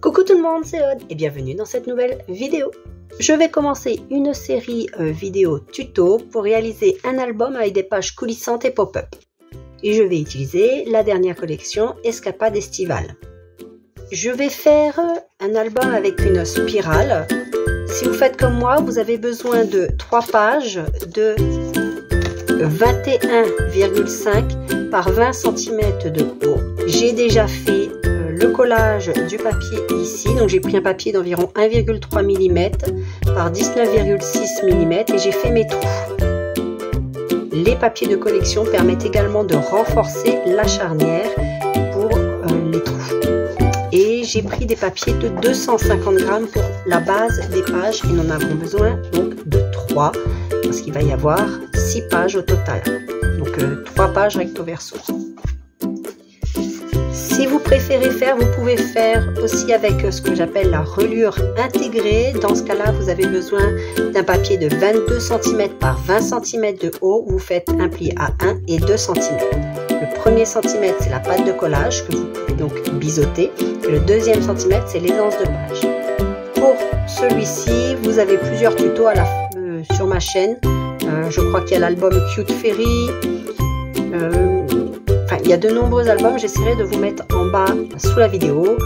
Coucou tout le monde, c'est Aude et bienvenue dans cette nouvelle vidéo. Je vais commencer une série vidéo tuto pour réaliser un album avec des pages coulissantes et pop-up. Et je vais utiliser la dernière collection Escapade estivale. Je vais faire un album avec une spirale. Si vous faites comme moi, vous avez besoin de 3 pages de 21,5 par 20 cm de haut. J'ai déjà fait le collage du papier ici, donc j'ai pris un papier d'environ 1,3 mm par 19,6 mm et j'ai fait mes trous. Les papiers de collection permettent également de renforcer la charnière pour les trous. Et j'ai pris des papiers de 250 grammes pour la base des pages et nous en avons besoin donc de 3 parce qu'il va y avoir 6 pages au total. Donc 3 pages recto verso. Si vous préférez faire, vous pouvez faire aussi avec ce que j'appelle la reliure intégrée. Dans ce cas-là, vous avez besoin d'un papier de 22 cm par 20 cm de haut. Vous faites un pli à 1 et 2 cm. Le premier centimètre, c'est la pâte de collage que vous pouvez donc biseauter. Et le deuxième centimètre, c'est l'aisance de page. Pour celui-ci, vous avez plusieurs tutos sur ma chaîne. Je crois qu'il y a l'album Cute Fairy. Il y a de nombreux albums, j'essaierai de vous mettre en bas sous la vidéo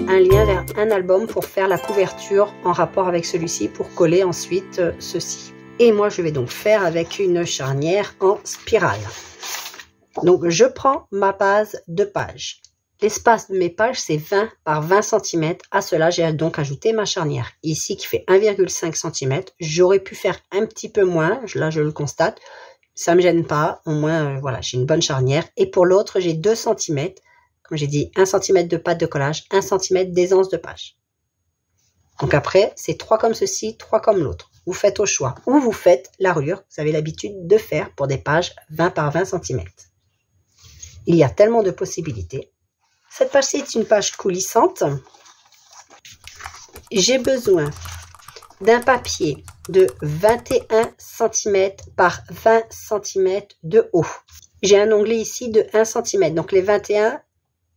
un lien vers un album pour faire la couverture en rapport avec celui-ci pour coller ensuite ceci. Et moi je vais donc faire avec une charnière en spirale. Donc je prends ma base de page. L'espace de mes pages c'est 20 par 20 cm. À cela j'ai donc ajouté ma charnière ici qui fait 1,5 cm. J'aurais pu faire un petit peu moins, là je le constate. Ça ne me gêne pas, au moins voilà, j'ai une bonne charnière. Et pour l'autre, j'ai 2 cm. Comme j'ai dit, 1 cm de pâte de collage, 1 cm d'aisance de page. Donc après, c'est 3 comme ceci, 3 comme l'autre. Vous faites au choix. Ou vous faites la reliure que vous avez l'habitude de faire pour des pages 20 par 20 cm. Il y a tellement de possibilités. Cette page-ci est une page coulissante. J'ai besoin d'un papier de 21 cm par 20 cm de haut. J'ai un onglet ici de 1 cm, donc les 21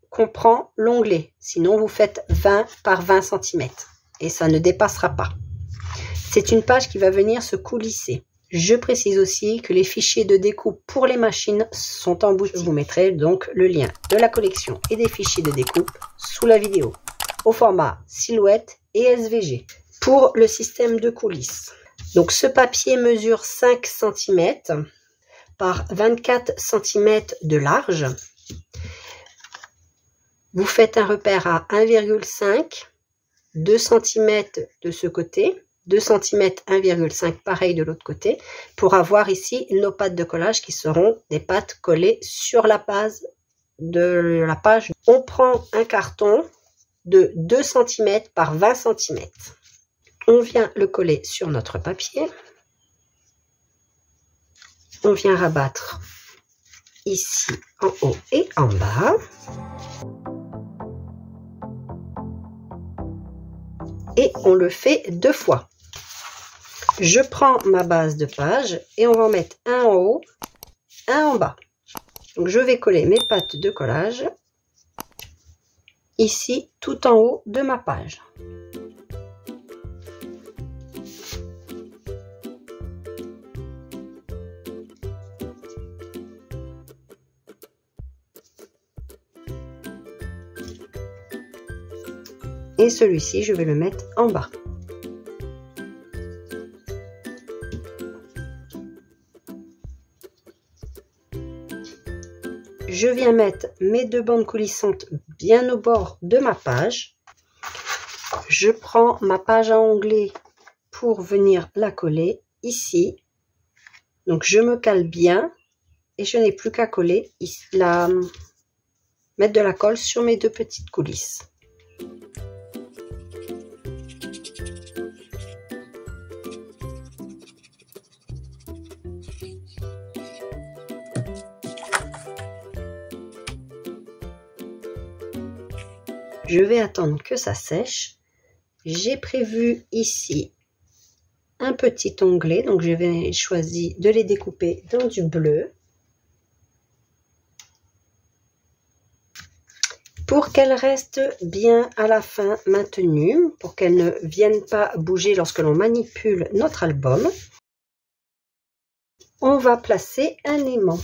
comprend l'onglet. Sinon, vous faites 20 par 20 cm et ça ne dépassera pas. C'est une page qui va venir se coulisser. Je précise aussi que les fichiers de découpe pour les machines sont en boutique. Je vous mettrai donc le lien de la collection et des fichiers de découpe sous la vidéo au format silhouette et SVG. Pour le système de coulisses. Donc ce papier mesure 5 cm par 24 cm de large. Vous faites un repère à 1,5, 2 cm de ce côté, 2 cm 1,5 pareil de l'autre côté, pour avoir ici nos pâtes de collage qui seront des pâtes collées sur la base de la page. On prend un carton de 2 cm par 20 cm. On vient le coller sur notre papier. On vient rabattre ici en haut et en bas. Et on le fait 2 fois. Je prends ma base de page et on va en mettre un en haut, un en bas. Donc je vais coller mes pattes de collage ici tout en haut de ma page. Et celui-ci, je vais le mettre en bas. Je viens mettre mes 2 bandes coulissantes bien au bord de ma page. Je prends ma page à onglet pour venir la coller ici. Donc je me cale bien et je n'ai plus qu'à coller ici, mettre de la colle sur mes 2 petites coulisses. Je vais attendre que ça sèche. J'ai prévu ici un petit onglet, donc je vais choisir de les découper dans du bleu. pour qu'elle reste bien à la fin maintenue, pour qu'elle ne vienne pas bouger lorsque l'on manipule notre album, on va placer un aimant.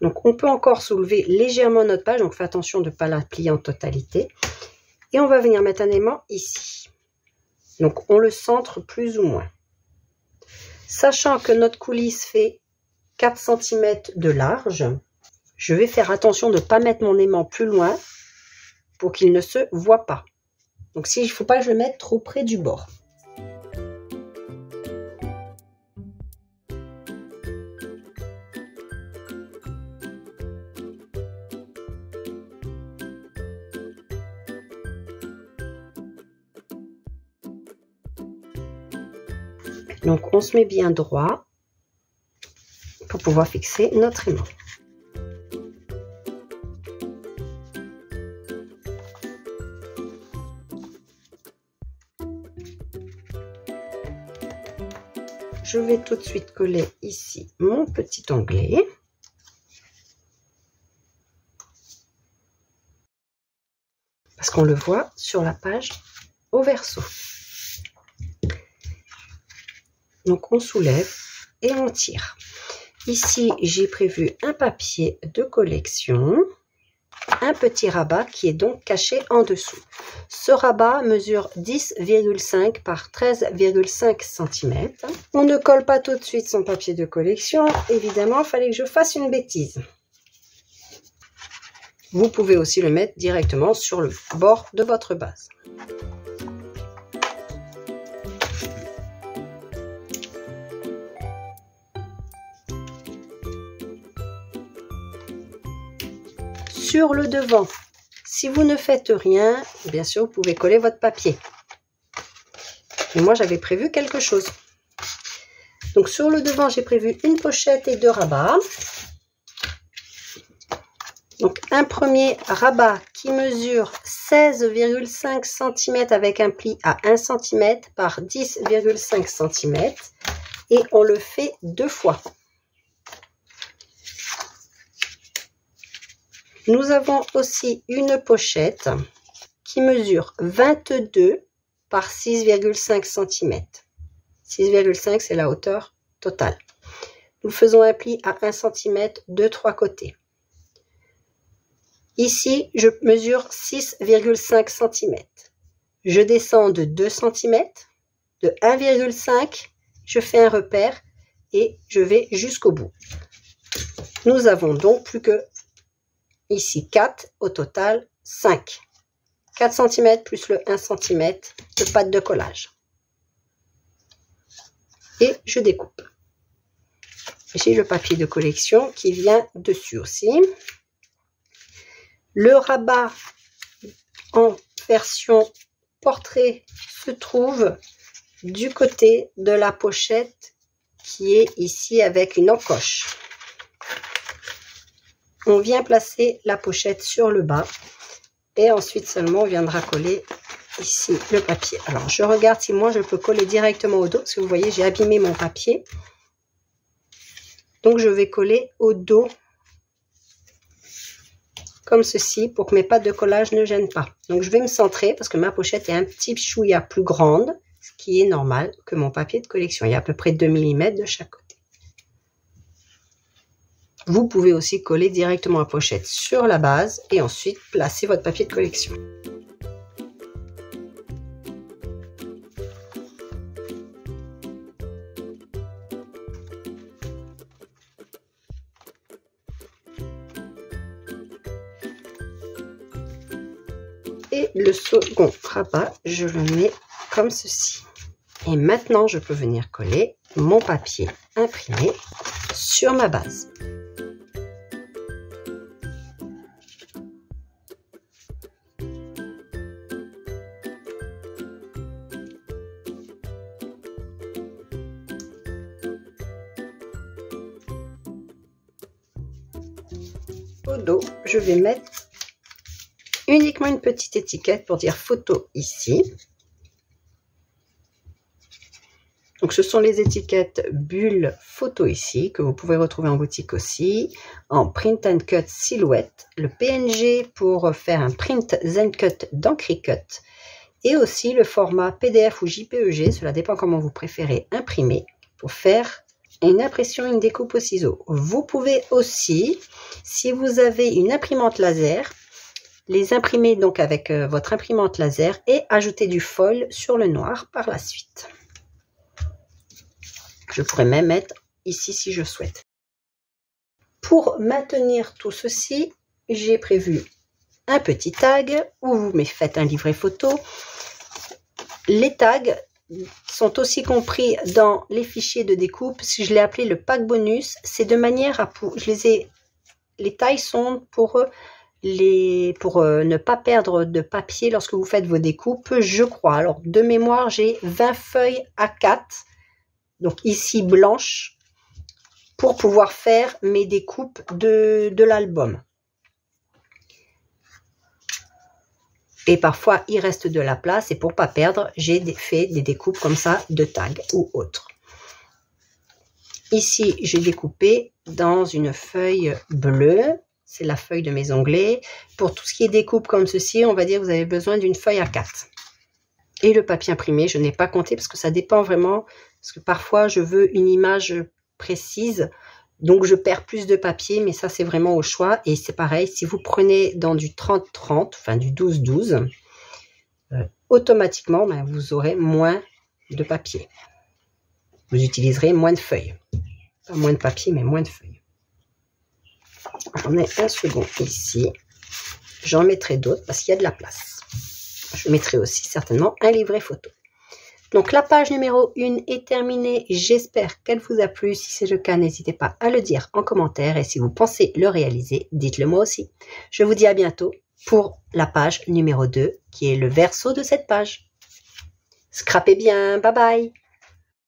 Donc on peut encore soulever légèrement notre page, donc faites attention de ne pas la plier en totalité. Et on va venir mettre un aimant ici. Donc on le centre plus ou moins. Sachant que notre coulisse fait 4 cm de large, je vais faire attention de ne pas mettre mon aimant plus loin pour qu'il ne se voit pas. Donc il ne faut pas que je le mette trop près du bord. Donc on se met bien droit pour pouvoir fixer notre aimant. Je vais tout de suite coller ici mon petit onglet. Parce qu'on le voit sur la page au verso. Donc on soulève et on tire. Ici j'ai prévu un papier de collection, un petit rabat qui est donc caché en dessous. Ce rabat mesure 10,5 par 13,5 cm. On ne colle pas tout de suite son papier de collection. Évidemment, il fallait que je fasse une bêtise. Vous pouvez aussi le mettre directement sur le bord de votre base. Sur le devant, si vous ne faites rien, bien sûr, vous pouvez coller votre papier. Mais moi, j'avais prévu quelque chose. Donc, sur le devant, j'ai prévu une pochette et 2 rabats. Donc, un premier rabat qui mesure 16,5 cm avec un pli à 1 cm par 10,5 cm. Et on le fait 2 fois. Nous avons aussi une pochette qui mesure 22 par 6,5 cm. 6,5 c'est la hauteur totale. Nous faisons un pli à 1 cm de 3 côtés. Ici, je mesure 6,5 cm. Je descends de 2 cm, de 1,5, je fais un repère et je vais jusqu'au bout. Nous avons donc plus que ici 4, au total 5. 4 cm plus le 1 cm de pâte de collage. Et je découpe. J'ai le papier de collection qui vient dessus aussi. Le rabat en version portrait se trouve du côté de la pochette qui est ici avec une encoche. On vient placer la pochette sur le bas et ensuite seulement on viendra coller ici le papier. Alors je regarde si moi je peux coller directement au dos parce que vous voyez j'ai abîmé mon papier. Donc je vais coller au dos comme ceci pour que mes pattes de collage ne gênent pas. Donc je vais me centrer parce que ma pochette est un petit chouïa plus grande, ce qui est normal que mon papier de collection. Il y a à peu près 2 mm de chaque côté. Vous pouvez aussi coller directement la pochette sur la base et ensuite placer votre papier de collection. Et le second rabat, je le mets comme ceci. Et maintenant, je peux venir coller mon papier imprimé sur ma base. Au dos, je vais mettre uniquement une petite étiquette pour dire photo ici. Donc ce sont les étiquettes bulles photo ici, que vous pouvez retrouver en boutique aussi, en print and cut silhouette, le PNG pour faire un print and cut dans Cricut, et aussi le format PDF ou JPEG, cela dépend comment vous préférez imprimer, pour faire une impression, une découpe au ciseau. Vous pouvez aussi, si vous avez une imprimante laser, les imprimer donc avec votre imprimante laser et ajouter du foil sur le noir par la suite. Je pourrais même mettre ici si je souhaite. Pour maintenir tout ceci, j'ai prévu un petit tag où vous faites un livret photo. Les tags sont aussi compris dans les fichiers de découpe. Si je l'ai appelé le pack bonus, c'est de manière à les tailles sont pour ne pas perdre de papier lorsque vous faites vos découpes, je crois. Alors de mémoire, j'ai 20 feuilles A4, donc ici blanches, pour pouvoir faire mes découpes de l'album. Et parfois, il reste de la place et pour ne pas perdre, j'ai fait des découpes comme ça de tags ou autres. Ici, j'ai découpé dans une feuille bleue. C'est la feuille de mes onglets. Pour tout ce qui est découpe comme ceci, on va dire que vous avez besoin d'une feuille A4. Et le papier imprimé, je n'ai pas compté parce que ça dépend vraiment. Parce que parfois, je veux une image précise. Donc, je perds plus de papier, mais ça, c'est vraiment au choix. Et c'est pareil, si vous prenez dans du 30-30, enfin du 12-12, automatiquement, vous aurez moins de papier. Vous utiliserez moins de feuilles. Pas moins de papier, mais moins de feuilles. J'en ai un second ici. J'en mettrai d'autres parce qu'il y a de la place. Je mettrai aussi certainement un livret photo. Donc la page numéro 1 est terminée. J'espère qu'elle vous a plu. Si c'est le cas, n'hésitez pas à le dire en commentaire. Et si vous pensez le réaliser, dites-le moi aussi. Je vous dis à bientôt pour la page numéro 2 qui est le verso de cette page. Scrapez bien. Bye bye.